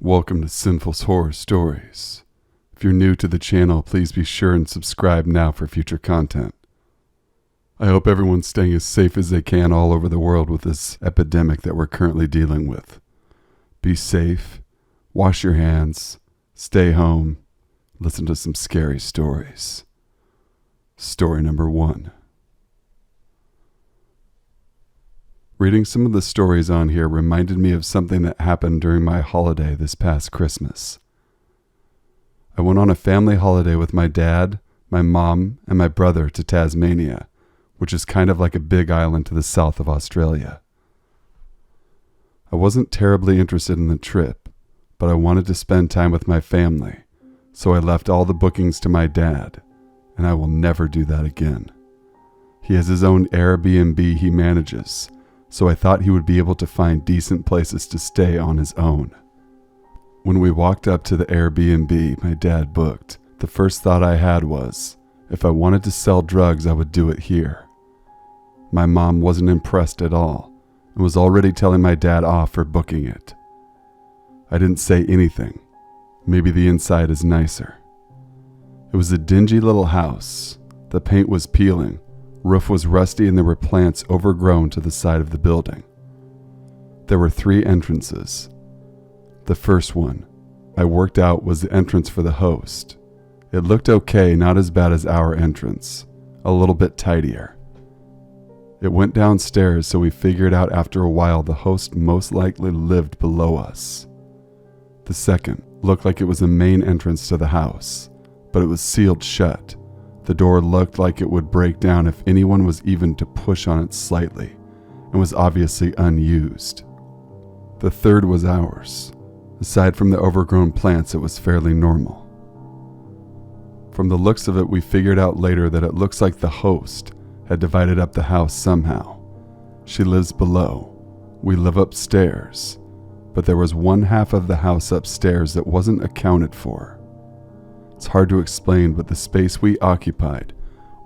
Welcome to Sinful's Horror Stories. If you're new to the channel, please be sure and subscribe now for future content. I hope everyone's staying as safe as they can all over the world with this epidemic that we're currently dealing with. Be safe, wash your hands, stay home, listen to some scary stories. Story number 1. Reading some of the stories on here reminded me of something that happened during my holiday this past Christmas. I went on a family holiday with my dad, my mom, and my brother to Tasmania, which is kind of like a big island to the south of Australia. I wasn't terribly interested in the trip, but I wanted to spend time with my family, so I left all the bookings to my dad, and I will never do that again. He has his own Airbnb he manages, so I thought he would be able to find decent places to stay on his own. When we walked up to the Airbnb my dad booked, the first thought I had was, if I wanted to sell drugs, I would do it here. My mom wasn't impressed at all, and was already telling my dad off for booking it. I didn't say anything. Maybe the inside is nicer. It was a dingy little house. The paint was peeling. Roof was rusty and there were plants overgrown to the side of the building. There were 3 entrances. The first one I worked out was the entrance for the host. It looked okay, not as bad as our entrance, a little bit tidier. It went downstairs, so we figured out after a while the host most likely lived below us. The second looked like it was the main entrance to the house, but it was sealed shut. The door looked like it would break down if anyone was even to push on it slightly, and was obviously unused. The third was ours. Aside from the overgrown plants, it was fairly normal. From the looks of it, we figured out later that it looks like the host had divided up the house somehow. She lives below. We live upstairs, but there was one half of the house upstairs that wasn't accounted for. It's hard to explain, but the space we occupied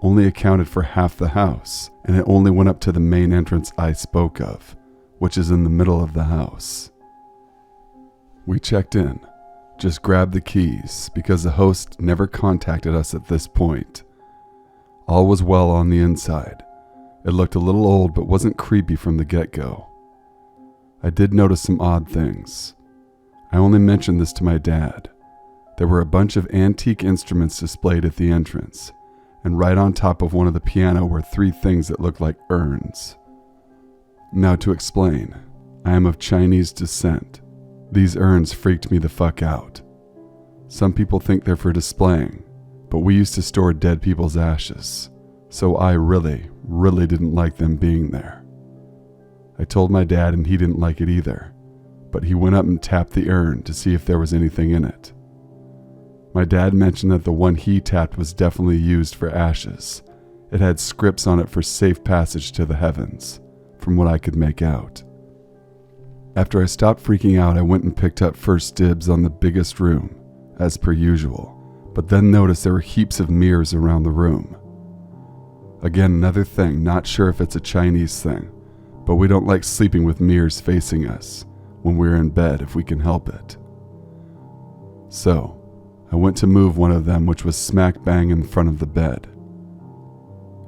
only accounted for half the house, and it only went up to the main entrance I spoke of, which is in the middle of the house. We checked in, just grabbed the keys because the host never contacted us at this point. All was well on the inside. It looked a little old but wasn't creepy from the get-go. I did notice some odd things. I only mentioned this to my dad. There were a bunch of antique instruments displayed at the entrance, and right on top of one of the piano were 3 things that looked like urns. Now to explain, I am of Chinese descent. These urns freaked me the fuck out. Some people think they're for displaying, but we used to store dead people's ashes, so I really didn't like them being there. I told my dad and he didn't like it either, but he went up and tapped the urn to see if there was anything in it. My dad mentioned that the one he tapped was definitely used for ashes. It had scripts on it for safe passage to the heavens, from what I could make out. After I stopped freaking out, I went and picked up first dibs on the biggest room, as per usual, but then noticed there were heaps of mirrors around the room. Again, another thing, not sure if it's a Chinese thing, but we don't like sleeping with mirrors facing us when we're in bed if we can help it. So, I went to move one of them, which was smack bang in front of the bed.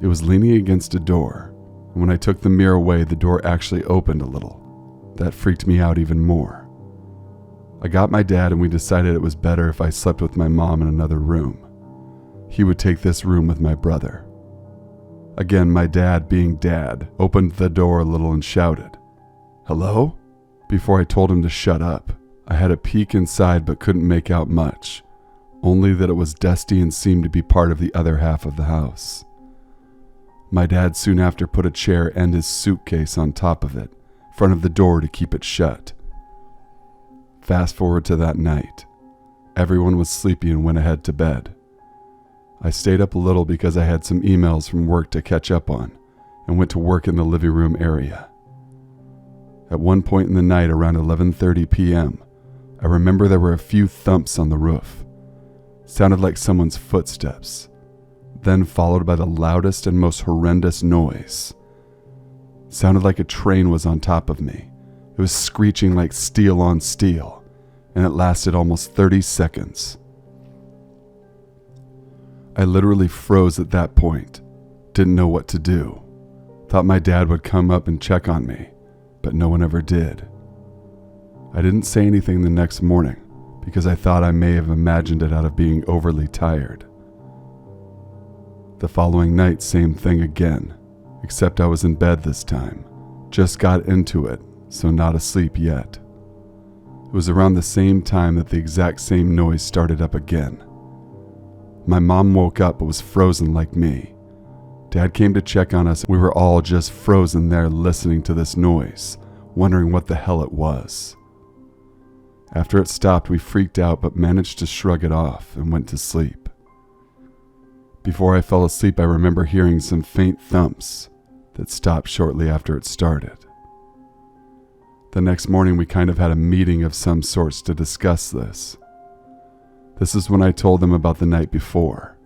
It was leaning against a door, and when I took the mirror away, the door actually opened a little. That freaked me out even more. I got my dad and we decided it was better if I slept with my mom in another room. He would take this room with my brother. Again, my dad, being dad, opened the door a little and shouted, "Hello?" Before I told him to shut up. I had a peek inside but couldn't make out much. Only that it was dusty and seemed to be part of the other half of the house. My dad soon after put a chair and his suitcase on top of it, in front of the door to keep it shut. Fast forward to that night. Everyone was sleepy and went ahead to bed. I stayed up a little because I had some emails from work to catch up on, and went to work in the living room area. At one point in the night around 11:30 p.m., I remember there were a few thumps on the roof. Sounded like someone's footsteps, then followed by the loudest and most horrendous noise. Sounded like a train was on top of me. It was screeching like steel on steel, and it lasted almost 30 seconds. I literally froze at that point, didn't know what to do. Thought my dad would come up and check on me, but no one ever did. I didn't say anything the next morning because I thought I may have imagined it out of being overly tired. The following night, same thing again, except I was in bed this time. Just got into it, so not asleep yet. It was around the same time that the exact same noise started up again. My mom woke up but was frozen like me. Dad came to check on us. We were all just frozen there listening to this noise, wondering what the hell it was. After it stopped, we freaked out but managed to shrug it off and went to sleep. Before I fell asleep, I remember hearing some faint thumps that stopped shortly after it started. The next morning, we kind of had a meeting of some sorts to discuss this. This is when I told them about the night before.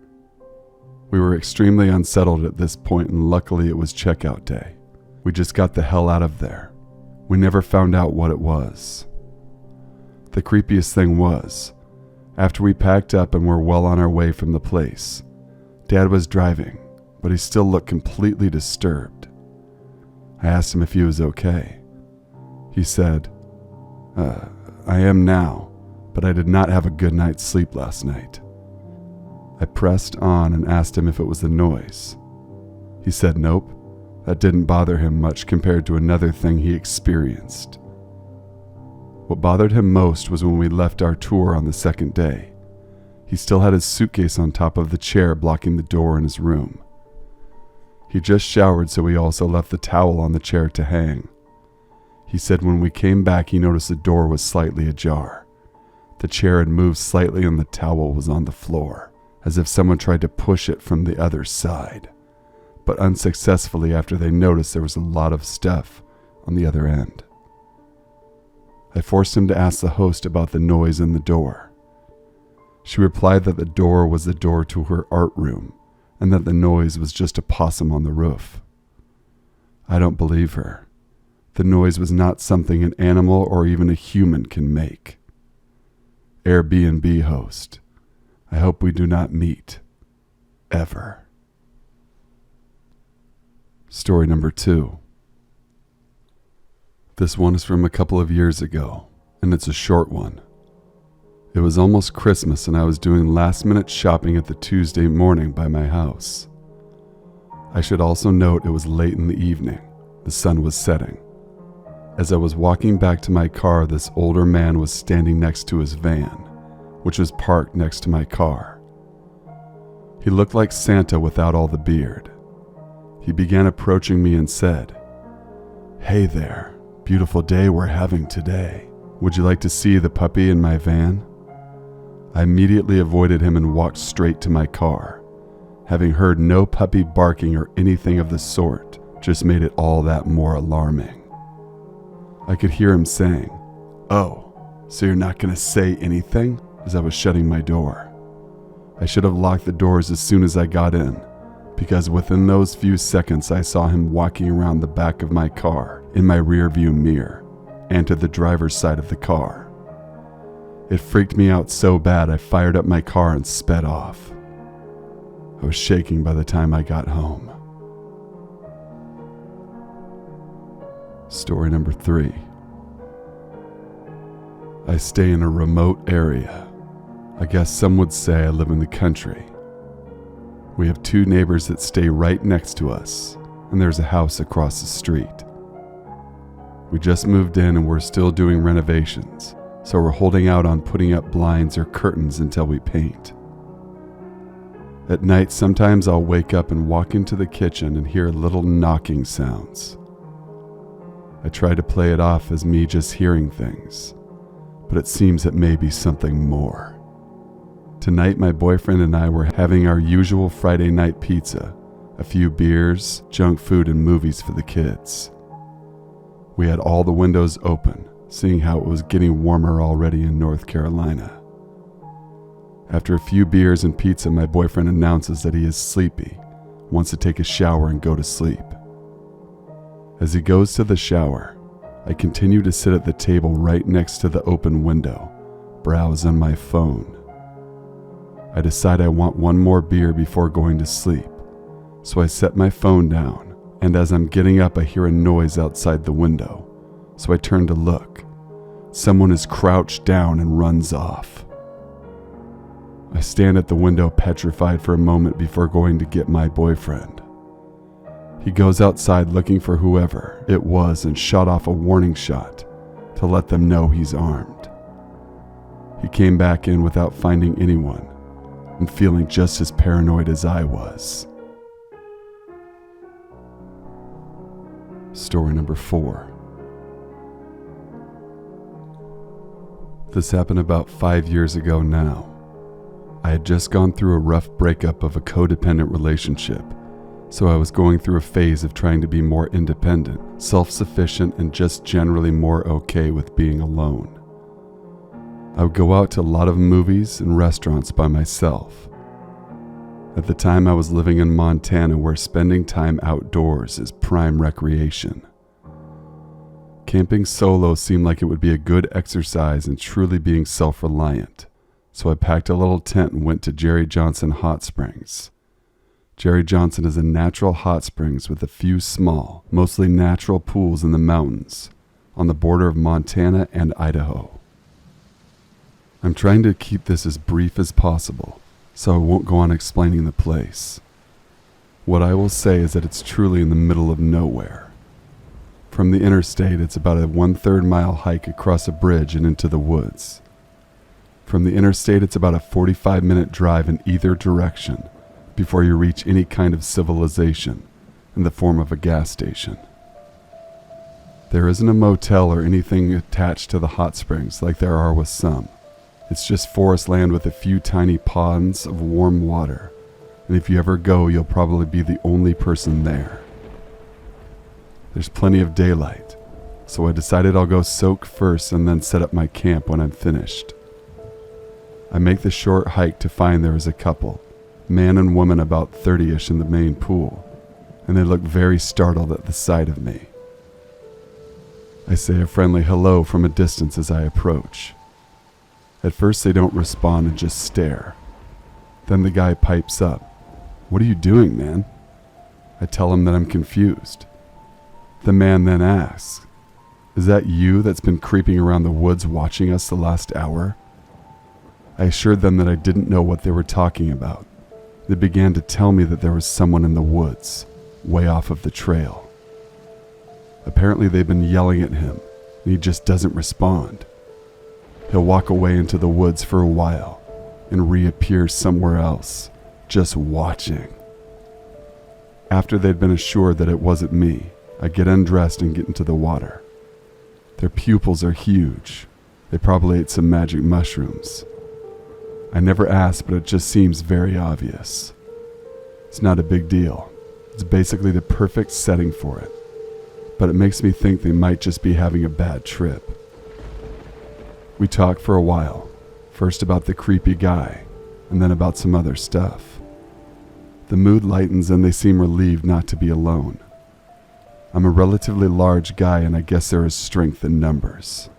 We were extremely unsettled at this point, and luckily it was checkout day. We just got the hell out of there. We never found out what it was. The creepiest thing was, after we packed up and were well on our way from the place, Dad was driving, but he still looked completely disturbed. I asked him if he was okay. He said, I am now, but I did not have a good night's sleep last night. I pressed on and asked him if it was the noise. He said nope, that didn't bother him much compared to another thing he experienced. What bothered him most was when we left our tour on the second day. He still had his suitcase on top of the chair blocking the door in his room. He just showered, so he also left the towel on the chair to hang. He said when we came back, he noticed the door was slightly ajar. The chair had moved slightly and the towel was on the floor, as if someone tried to push it from the other side, but unsuccessfully after they noticed there was a lot of stuff on the other end. I forced him to ask the host about the noise in the door. She replied that the door was the door to her art room and that the noise was just a possum on the roof. I don't believe her. The noise was not something an animal or even a human can make. Airbnb host, I hope we do not meet. Ever. Story number 2. This one is from a couple of years ago, and it's a short one. It was almost Christmas, and I was doing last-minute shopping at the Tuesday morning by my house. I should also note it was late in the evening. The sun was setting. As I was walking back to my car, this older man was standing next to his van, which was parked next to my car. He looked like Santa without all the beard. He began approaching me and said, "Hey there, beautiful day we're having today. Would you like to see the puppy in my van?" I immediately avoided him and walked straight to my car. Having heard no puppy barking or anything of the sort just made it all that more alarming. I could hear him saying, "Oh, so you're not going to say anything?" as I was shutting my door. I should have locked the doors as soon as I got in, because within those few seconds I saw him walking around the back of my car in my rearview mirror and to the driver's side of the car. It freaked me out so bad I fired up my car and sped off. I was shaking by the time I got home. Story number 3. I stay in a remote area. I guess some would say I live in the country. We have 2 neighbors that stay right next to us, and there's a house across the street. We just moved in and we're still doing renovations, so we're holding out on putting up blinds or curtains until we paint. At night, sometimes I'll wake up and walk into the kitchen and hear little knocking sounds. I try to play it off as me just hearing things, but it seems it may be something more. Tonight, my boyfriend and I were having our usual Friday night pizza, a few beers, junk food, and movies for the kids. We had all the windows open, seeing how it was getting warmer already in North Carolina. After a few beers and pizza, my boyfriend announces that he is sleepy, wants to take a shower and go to sleep. As he goes to the shower, I continue to sit at the table right next to the open window, browse on my phone. I decide I want one more beer before going to sleep, so I set my phone down, and as I'm getting up I hear a noise outside the window, so I turn to look. Someone is crouched down and runs off. I stand at the window petrified for a moment before going to get my boyfriend. He goes outside looking for whoever it was and shot off a warning shot to let them know he's armed. He came back in without finding anyone and feeling just as paranoid as I was. Story number 4. This happened about 5 years ago now. I had just gone through a rough breakup of a codependent relationship, so I was going through a phase of trying to be more independent, self-sufficient, and just generally more okay with being alone. I would go out to a lot of movies and restaurants by myself. At the time I was living in Montana, where spending time outdoors is prime recreation. Camping solo seemed like it would be a good exercise in truly being self-reliant, so I packed a little tent and went to Jerry Johnson Hot Springs. Jerry Johnson is a natural hot springs with a few small, mostly natural pools in the mountains on the border of Montana and Idaho. I'm trying to keep this as brief as possible, so I won't go on explaining the place. What I will say is that it's truly in the middle of nowhere. From the interstate, it's about a 1/3 mile hike across a bridge and into the woods. From the interstate, it's about a 45-minute drive in either direction before you reach any kind of civilization in the form of a gas station. There isn't a motel or anything attached to the hot springs like there are with some. It's just forest land with a few tiny ponds of warm water, and if you ever go, you'll probably be the only person there. There's plenty of daylight, so I decided I'll go soak first and then set up my camp when I'm finished. I make the short hike to find there is a couple, man and woman about 30-ish in the main pool, and they look very startled at the sight of me. I say a friendly hello from a distance as I approach. At first they don't respond and just stare. Then the guy pipes up, "What are you doing, man?" I tell him that I'm confused. The man then asks, "Is that you that's been creeping around the woods watching us the last hour?" I assured them that I didn't know what they were talking about. They began to tell me that there was someone in the woods, way off of the trail. Apparently they've been yelling at him, and he just doesn't respond. He'll walk away into the woods for a while and reappear somewhere else, just watching. After they'd been assured that it wasn't me, I get undressed and get into the water. Their pupils are huge. They probably ate some magic mushrooms. I never asked, but it just seems very obvious. It's not a big deal. It's basically the perfect setting for it. But it makes me think they might just be having a bad trip. We talk for a while, first about the creepy guy, and then about some other stuff. The mood lightens and they seem relieved not to be alone. I'm a relatively large guy and I guess there is strength in numbers.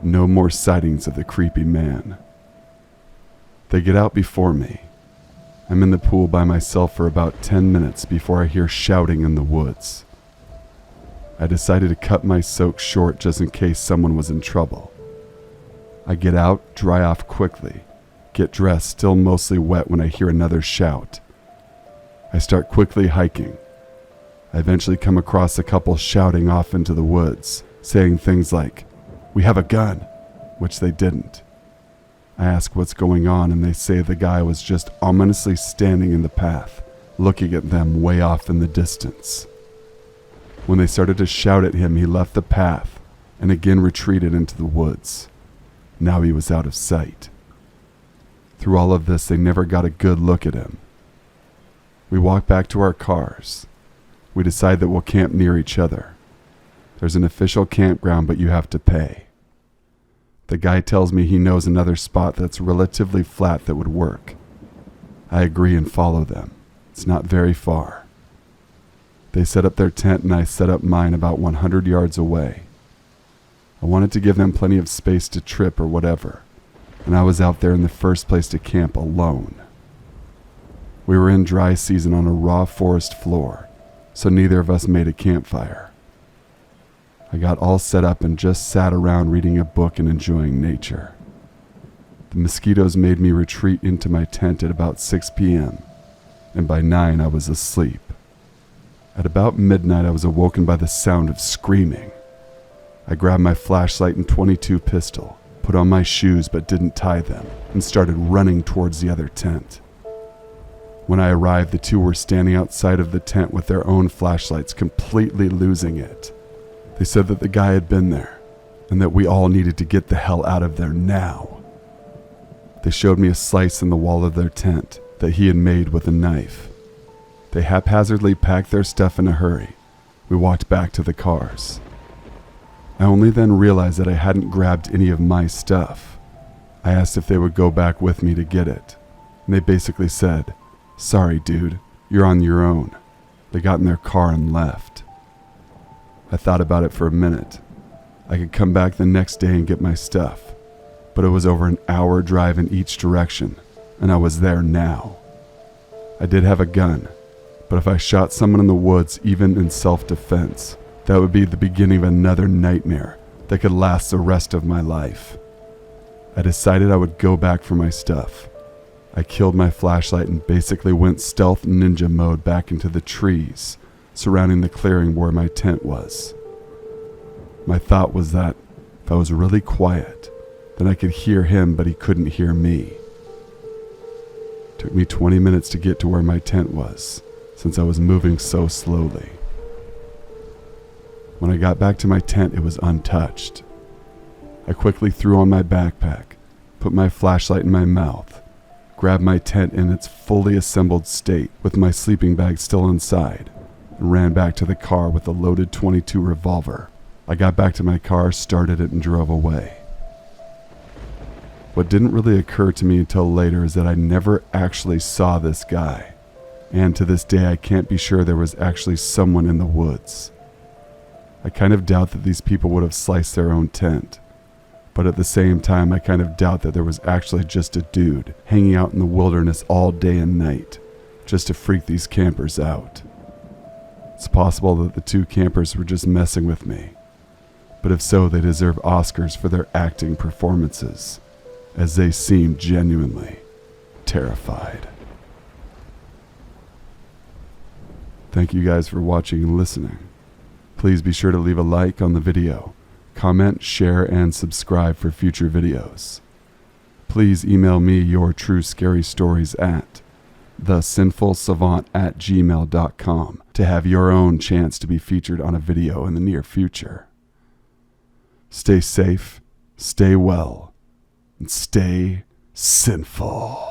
No more sightings of the creepy man. They get out before me. I'm in the pool by myself for about 10 minutes before I hear shouting in the woods. I decided to cut my soak short just in case someone was in trouble. I get out, dry off quickly, get dressed, still mostly wet when I hear another shout. I start quickly hiking. I eventually come across a couple shouting off into the woods, saying things like, "We have a gun," which they didn't. I ask what's going on and they say the guy was just ominously standing in the path, looking at them way off in the distance. When they started to shout at him, he left the path and again retreated into the woods. Now he was out of sight. Through all of this, they never got a good look at him. We walk back to our cars. We decide that we'll camp near each other. There's an official campground, but you have to pay. The guy tells me he knows another spot that's relatively flat that would work. I agree and follow them. It's not very far. They set up their tent and I set up mine about 100 yards away. I wanted to give them plenty of space to trip or whatever, and I was out there in the first place to camp alone. We were in dry season on a raw forest floor, so neither of us made a campfire. I got all set up and just sat around reading a book and enjoying nature. The mosquitoes made me retreat into my tent at about 6 p.m., and by 9 I was asleep. At about midnight I was awoken by the sound of screaming. I grabbed my flashlight and .22 pistol, put on my shoes but didn't tie them, and started running towards the other tent. When I arrived, the two were standing outside of the tent with their own flashlights, completely losing it. They said that the guy had been there, and that we all needed to get the hell out of there now. They showed me a slice in the wall of their tent that he had made with a knife. They haphazardly packed their stuff in a hurry. We walked back to the cars. I only then realized that I hadn't grabbed any of my stuff. I asked if they would go back with me to get it, and they basically said, "Sorry, dude, you're on your own." They got in their car and left. I thought about it for a minute. I could come back the next day and get my stuff, but it was over an hour drive in each direction, and I was there now. I did have a gun, but if I shot someone in the woods, even in self-defense, that would be the beginning of another nightmare that could last the rest of my life. I decided I would go back for my stuff. I killed my flashlight and basically went stealth ninja mode back into the trees surrounding the clearing where my tent was. My thought was that if I was really quiet, then I could hear him, but he couldn't hear me. It took me 20 minutes to get to where my tent was, since I was moving so slowly. When I got back to my tent, it was untouched. I quickly threw on my backpack, put my flashlight in my mouth, grabbed my tent in its fully assembled state with my sleeping bag still inside, and ran back to the car with a loaded .22 revolver. I got back to my car, started it, and drove away. What didn't really occur to me until later is that I never actually saw this guy, and to this day I can't be sure there was actually someone in the woods. I kind of doubt that these people would have sliced their own tent, but at the same time I kind of doubt that there was actually just a dude hanging out in the wilderness all day and night just to freak these campers out. It's possible that the two campers were just messing with me, but if so, they deserve Oscars for their acting performances, as they seemed genuinely terrified. Thank you guys for watching and listening. Please be sure to leave a like on the video, comment, share, and subscribe for future videos. Please email me your true scary stories at thesinfulsavant@gmail.com to have your own chance to be featured on a video in the near future. Stay safe, stay well, and stay sinful.